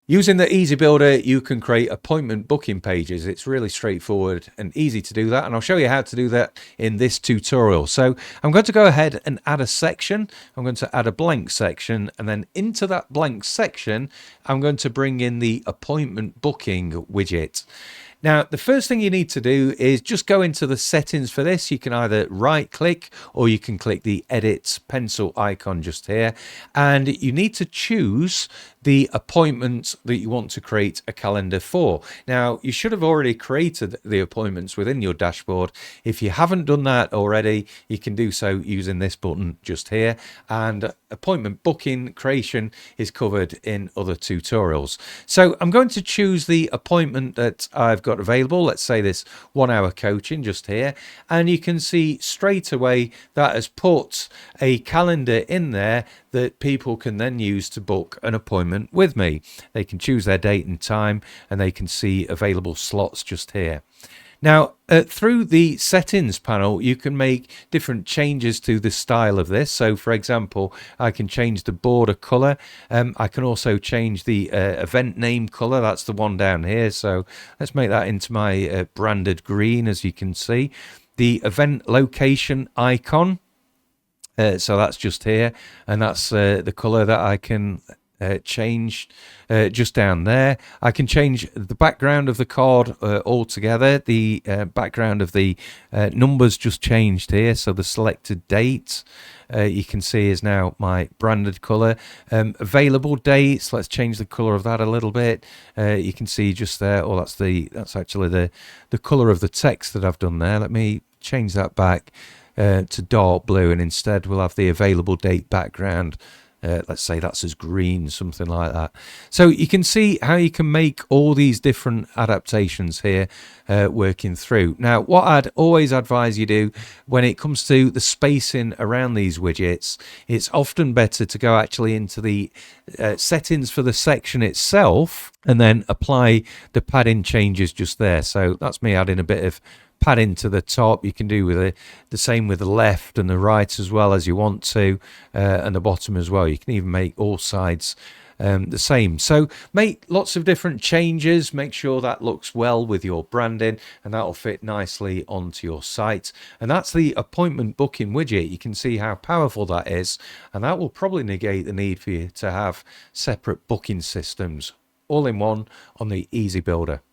Using the Easy Builder, you can create appointment booking pages. It's really straightforward and easy to do that, and I'll show you how to do that in this tutorial. So I'm going to go ahead and add a section. I'm going to add a blank section, and then into that blank section, I'm going to bring in the appointment booking widget. Now, the first thing you need to do is just go into the settings for this. You can either right click or you can click the edit pencil icon just here. And you need to choose the appointment that you want to create a calendar for. Now, you should have already created the appointments within your dashboard. If you haven't done that already, you can do so using this button just here. And appointment booking creation is covered in other tutorials. So I'm going to choose the appointment that I've got available. Let's say this 1 hour coaching just here. And you can see straight away that has put a calendar in there that people can then use to book an appointment with me. They can choose their date and time, and they can see available slots just here. Now, through the settings panel, you can make different changes to the style of this. So, for example, I can change the border color. I can also change the event name color. That's the one down here. So let's make that into my branded green, as you can see. The event location icon. So that's just here, and that's the color that I can change just down there. I can change the background of the card altogether. The background of the numbers just changed here, so the selected date you can see is now my branded color. Available dates, let's change the color of that a little bit. You can see just there, oh, that's actually the color of the text that I've done there. Let me change that back to dark blue, and instead we'll have the available date background. Let's say that's as green, something like that. So you can see how you can make all these different adaptations here working through. Now, what I'd always advise you do when it comes to the spacing around these widgets, it's often better to go actually into the settings for the section itself and then apply the padding changes just there. So that's me adding a bit of padding to the top. You can do with the same with the left and the right as well as you want to, and the bottom as well. You can even make all sides the same. So make lots of different changes. Make sure that looks well with your branding, and that will fit nicely onto your site. And that's the appointment booking widget. You can see how powerful that is, and that will probably negate the need for you to have separate booking systems all in one on the Easy Builder.